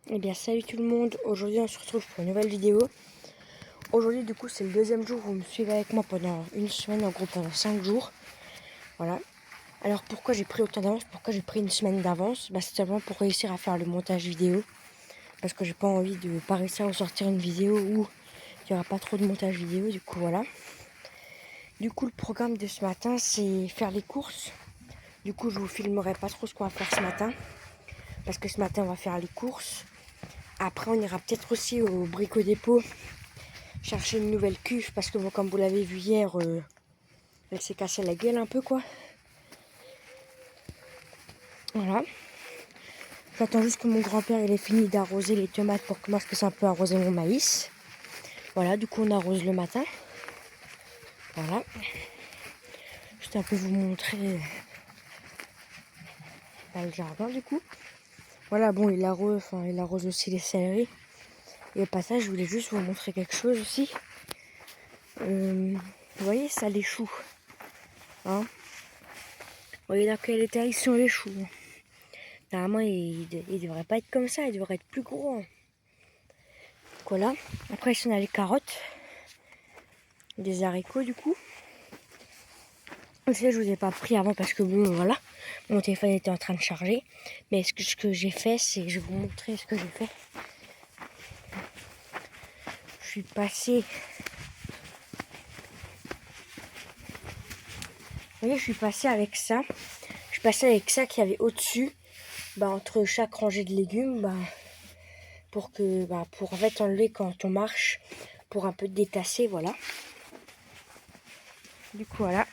Eh bien salut tout le monde, aujourd'hui on se retrouve pour une nouvelle vidéo. Aujourd'hui du coup c'est le deuxième jour où vous me suivez avec moi pendant une semaine, en gros pendant 5 jours. Voilà. Alors pourquoi j'ai pris autant d'avance, pourquoi j'ai pris une semaine d'avance? C'est seulement pour réussir à faire le montage vidéo. Parce que j'ai pas envie de pas réussir à sortir une vidéo où il n'y aura pas trop de montage vidéo, du coup voilà. Du coup le programme de ce matin c'est faire les courses. Du coup je vous filmerai pas trop ce qu'on va faire ce matin. Parce que ce matin on va faire les courses. Après, on ira peut-être aussi au Brico Dépôt chercher une nouvelle cuve parce que, bon, comme vous l'avez vu hier, elle s'est cassée la gueule un peu, quoi. Voilà. J'attends juste que mon grand-père ait fini d'arroser les tomates pour que moi je puisse un peu arroser mon maïs. Voilà, du coup, on arrose le matin. Voilà. Juste un peu vous montrer le jardin, du coup. Voilà, bon, il arrose aussi les céleris. Et au passage, je voulais juste vous montrer quelque chose aussi. Vous voyez ça, les choux, hein? Vous voyez dans quel état ils sont les choux. Normalement, ils devraient pas être comme ça, ils devraient être plus gros. Voilà. Après, ici, on a les carottes. Des haricots, du coup. Je vous ai pas pris avant parce que, bon, voilà. Mon téléphone était en train de charger. Mais ce que j'ai fait, c'est... Je vais vous montrer ce que j'ai fait. Je suis passée... Vous voyez, je suis passée avec ça. Je suis passée avec ça qu'il y avait au-dessus. Entre chaque rangée de légumes. Pour en fait enlever quand on marche. Pour un peu détasser, voilà. Du coup, voilà.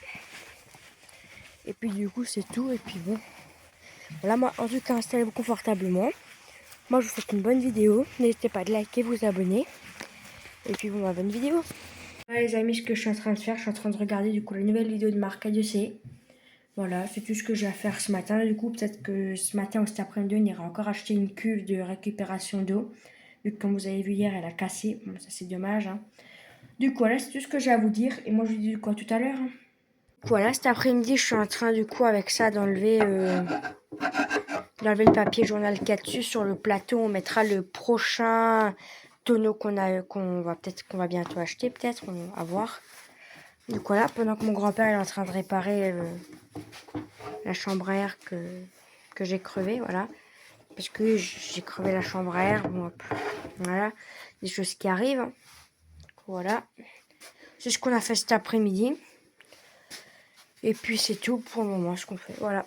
Et puis du coup, c'est tout. Et puis bon. Voilà, moi, en tout cas, installez-vous confortablement. Moi, je vous souhaite une bonne vidéo. N'hésitez pas à liker, vous abonner. Et puis bon, bonne vidéo. Voilà les amis, ce que je suis en train de faire, je suis en train de regarder du coup la nouvelle vidéo de Marc Adieussé. Voilà, c'est tout ce que j'ai à faire ce matin. Du coup, peut-être que ce matin ou cet après-midi, on ira encore acheter une cuve de récupération d'eau. Vu que comme vous avez vu hier, elle a cassé. Bon, ça c'est dommage. Hein. Du coup, voilà, c'est tout ce que j'ai à vous dire. Et moi, je vous dis quoi tout à l'heure. Hein. Voilà, cet après-midi, je suis en train du coup avec ça d'enlever le papier journal qu'il y a dessus. Sur le plateau, on mettra le prochain tonneau qu'on va bientôt acheter, peut-être, on va voir. Donc voilà, pendant que mon grand-père est en train de réparer la chambre à air que j'ai crevé, voilà. Parce que j'ai crevé la chambre à air, bon, voilà, des choses qui arrivent. Voilà, c'est ce qu'on a fait cet après-midi. Et puis c'est tout pour le moment, ce qu'on fait, voilà.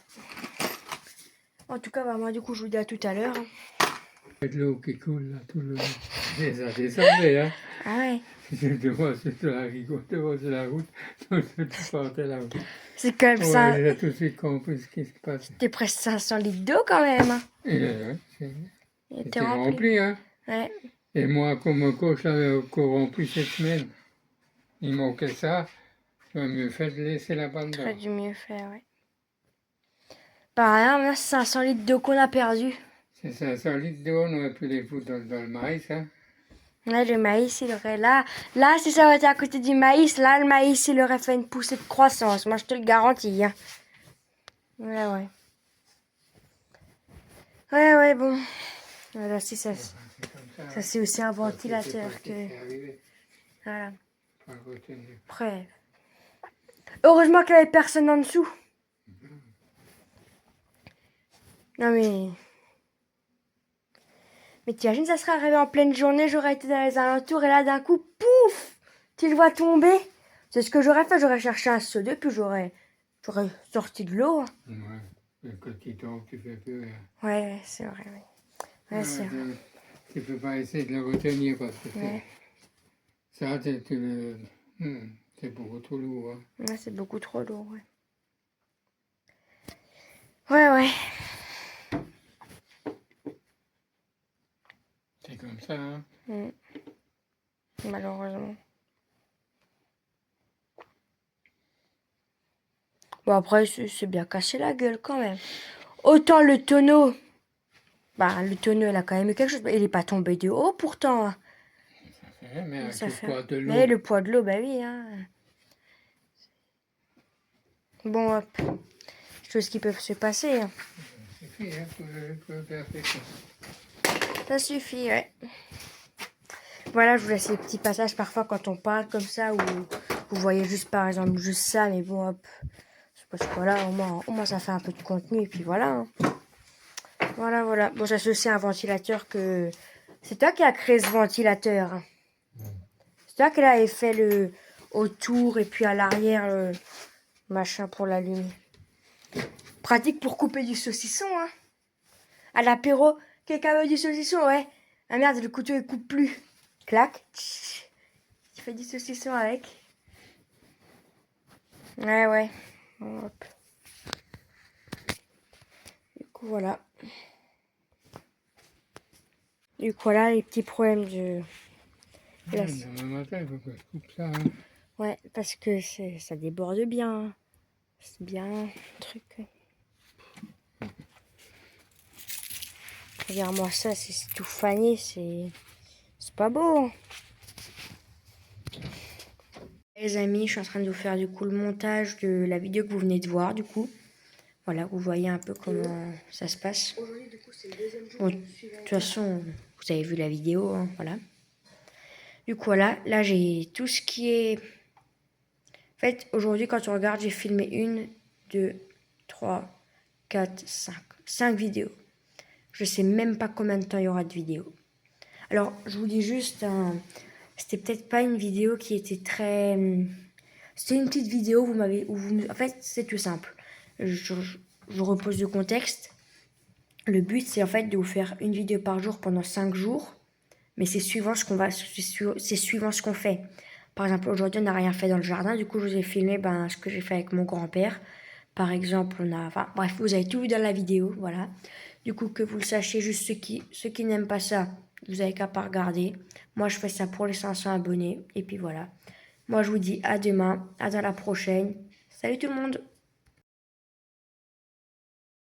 En tout cas, moi du coup, je vous dis à tout à l'heure. Avec l'eau qui coule là, tout le long. Et ça descendait, hein. Ah ouais. Je vois sur la rigotte, je vois sur la route, tout partait là-haut. C'est quand même ça. Ouais, j'ai tout de suite compris ce qui se passe. C'était presque 500 litres d'eau quand même. Et ouais, c'était rempli, hein. Ouais. Et moi, comme mon coach l'avait corrompu cette semaine, il manquait ça, j'aurais mieux fait de laisser la bande d'eau. J'aurais dû mieux faire, ouais. Par rien, là, c'est 500 litres d'eau qu'on a perdu. C'est 500 litres d'eau, on aurait pu les foutre dans le maïs, hein. Là, le maïs, il aurait là, si ça aurait été à côté du maïs, là, le maïs, il aurait fait une poussée de croissance. Moi, je te le garantis. Hein. Ouais. Ouais, bon. Voilà, si ça, ça c'est aussi un ventilateur que... Voilà. Après. Heureusement qu'il n'y avait personne en dessous. Non, mais... Mais t'imagines, ça serait arrivé en pleine journée, j'aurais été dans les alentours et là, d'un coup, pouf, tu le vois tomber. C'est ce que j'aurais fait, j'aurais cherché un seau d'eau, puis j'aurais sorti de l'eau. Ouais, quand tu tombes, tu fais plus rien. Ouais, c'est vrai, oui. Ouais, c'est vrai. Tu peux pas essayer de le retenir parce que ça, c'est beaucoup trop lourd. Hein. Ouais, c'est beaucoup trop lourd, ouais. Ouais. C'est comme ça, hein. Malheureusement. Bon, après, c'est bien cassé la gueule quand même. Autant le tonneau. Le tonneau, il a quand même eu quelque chose. Il n'est pas tombé de haut pourtant. Mais avec le poids de l'eau. Mais le poids de l'eau, bah oui. Hein. Bon, hop. Choses qui peuvent se passer. Hein. C'est fini, hein, pour faire ça. Ça suffit, ouais. Voilà, je vous laisse les petits passages parfois quand on parle comme ça, où vous voyez juste par exemple juste ça, mais bon, hop. Parce que voilà, au moins ça fait un peu de contenu, et puis voilà. Hein. Voilà. Bon, ça c'est aussi un ventilateur que... C'est toi qui as créé ce ventilateur. Hein. C'est toi qui l'avais fait le autour et puis à l'arrière, le machin pour l'allumer. Pratique pour couper du saucisson, hein. À l'apéro, quelqu'un veut du saucisson, ouais. Ah merde, le couteau il coupe plus. Clac. Tu fais du saucisson avec. Ouais. Hop. Du coup, voilà. Voilà les petits problèmes de... Demain matin, il faut que je coupe ça. Hein. Ouais, parce que ça déborde bien. C'est bien un truc. Regarde-moi ça, c'est tout fané, c'est pas beau. Hein. Les amis, je suis en train de vous faire du coup le montage de la vidéo que vous venez de voir du coup. Voilà, vous voyez un peu comment ça se passe. Bon, de toute façon, vous avez vu la vidéo, hein, voilà. Du coup, voilà, là j'ai tout ce qui est... En fait, aujourd'hui, quand on regarde, j'ai filmé 1, 2, 3, 4, 5. 5 vidéos. Je sais même pas combien de temps il y aura de vidéos. Alors, je vous dis juste, c'était peut-être pas une vidéo qui était très... C'était une petite vidéo, en fait, c'est tout simple. Je repose le contexte. Le but, c'est en fait de vous faire une vidéo par jour pendant 5 jours. Mais c'est suivant ce qu'on fait. Par exemple, aujourd'hui, on n'a rien fait dans le jardin. Du coup, je vous ai filmé ce que j'ai fait avec mon grand-père. Par exemple, bref, vous avez tout vu dans la vidéo, voilà. Du coup, que vous le sachiez, juste ceux qui n'aiment pas ça, vous avez qu'à pas regarder. Moi, je fais ça pour les 500 abonnés. Et puis voilà. Moi, je vous dis à demain, à dans la prochaine. Salut tout le monde!